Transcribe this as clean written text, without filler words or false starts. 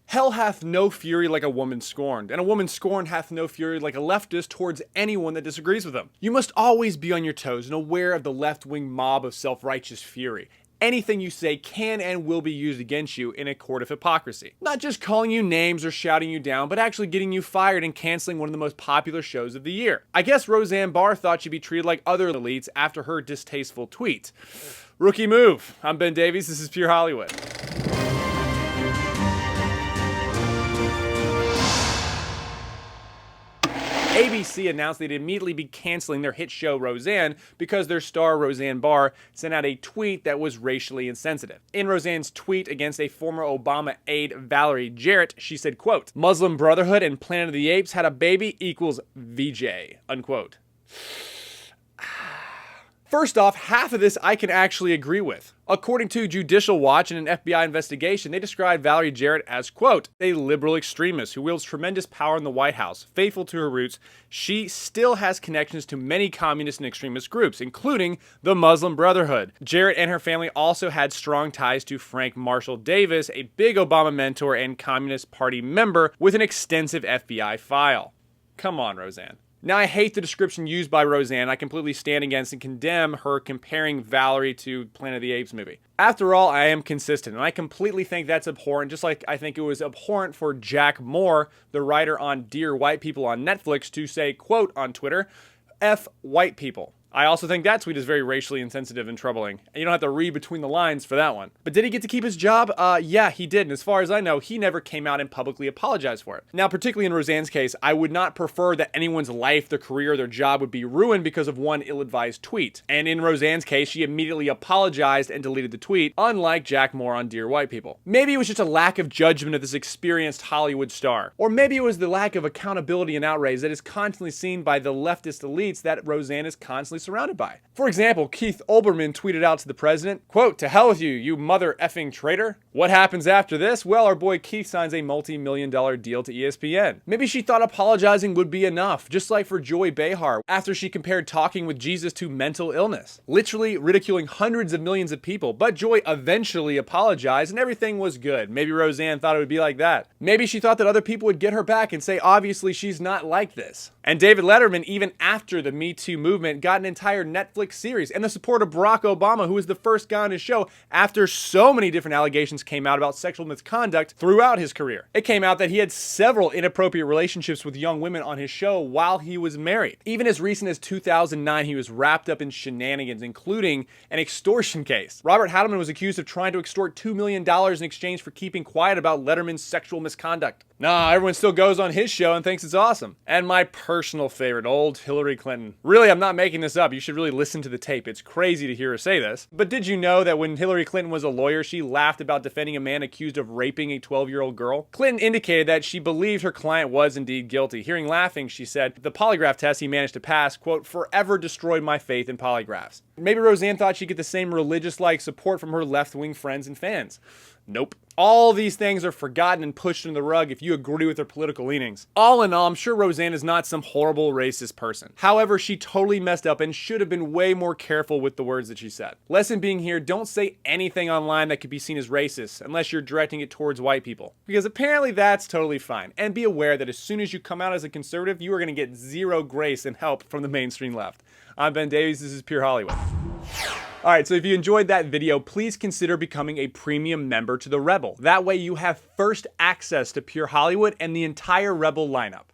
Hell hath no fury like a woman scorned, and a woman scorned hath no fury like a leftist towards anyone that disagrees with them. You must always be on your toes and aware of the left-wing mob of self-righteous fury. Anything you say can and will be used against you in a court of hypocrisy. Not just calling you names or shouting you down, but actually getting you fired and canceling one of the most popular shows of the year. I guess Roseanne Barr thought she'd be treated like other elites after her distasteful tweet. Rookie move. I'm Ben Davies, this is Pure Hollywood. ABC announced they'd immediately be canceling their hit show Roseanne because their star Roseanne Barr sent out a tweet that was racially insensitive. In Roseanne's tweet against a former Obama aide, Valerie Jarrett, she said, quote, "Muslim Brotherhood and Planet of the Apes had a baby equals VJ," unquote. First off, half of this I can actually agree with. According to Judicial Watch and an FBI investigation, they described Valerie Jarrett as, quote, "a liberal extremist who wields tremendous power in the White House. Faithful to her roots, she still has connections to many communist and extremist groups, including the Muslim Brotherhood." Jarrett and her family also had strong ties to Frank Marshall Davis, a big Obama mentor and Communist Party member with an extensive FBI file. Come on, Roseanne. Now, I hate the description used by Roseanne. I completely stand against and condemn her comparing Valerie to Planet of the Apes movie. After all, I am consistent, and I completely think that's abhorrent, just like I think it was abhorrent for Jack Moore, the writer on Dear White People on Netflix, to say, quote, on Twitter, "F white people." I also think that tweet is very racially insensitive and troubling. You don't have to read between the lines for that one. But did he get to keep his job? Yeah, he did. And as far as I know, he never came out and publicly apologized for it. Now, particularly in Roseanne's case, I would not prefer that anyone's life, their career, their job would be ruined because of one ill-advised tweet. And in Roseanne's case, she immediately apologized and deleted the tweet, unlike Jack Moore on Dear White People. Maybe it was just a lack of judgment of this experienced Hollywood star. Or maybe it was the lack of accountability and outrage that is constantly seen by the leftist elites that Roseanne is constantly surrounded by. For example, Keith Olbermann tweeted out to the president, quote, "To hell with you, you mother effing traitor. What happens after this? Well, our boy Keith signs a multi-million-dollar deal to ESPN." Maybe she thought apologizing would be enough, just like for Joy Behar after she compared talking with Jesus to mental illness, literally ridiculing hundreds of millions of people. But Joy eventually apologized and everything was good. Maybe Roseanne thought it would be like that. Maybe she thought that other people would get her back and say, obviously she's not like this. And David Letterman, even after the Me Too movement, got an entire Netflix series and the support of Barack Obama, who was the first guy on his show after so many different allegations came out about sexual misconduct throughout his career. It came out that he had several inappropriate relationships with young women on his show while he was married. Even as recent as 2009, he was wrapped up in shenanigans, including an extortion case. Robert Hadelman was accused of trying to extort $2 million in exchange for keeping quiet about Letterman's sexual misconduct. Nah, everyone still goes on his show and thinks it's awesome. And my personal favorite, old Hillary Clinton. Really, I'm not making this up. You should really listen to the tape. It's crazy to hear her say this. But did you know that when Hillary Clinton was a lawyer, she laughed about defending a man accused of raping a 12-year-old girl? Clinton indicated that she believed her client was indeed guilty. Hearing laughing, she said, "The polygraph test he managed to pass, quote, forever destroyed my faith in polygraphs." Maybe Roseanne thought she'd get the same religious-like support from her left-wing friends and fans. Nope. All these things are forgotten and pushed under the rug if you agree with her political leanings. All in all, I'm sure Roseanne is not some horrible racist person. However, she totally messed up and should have been way more careful with the words that she said. Lesson being here, don't say anything online that could be seen as racist unless you're directing it towards white people. Because apparently that's totally fine. And be aware that as soon as you come out as a conservative, you are going to get zero grace and help from the mainstream left. I'm Ben Davies, this is Pure Hollywood. Alright, so if you enjoyed that video, please consider becoming a premium member to the Rebel. That way you have first access to Pure Hollywood and the entire Rebel lineup.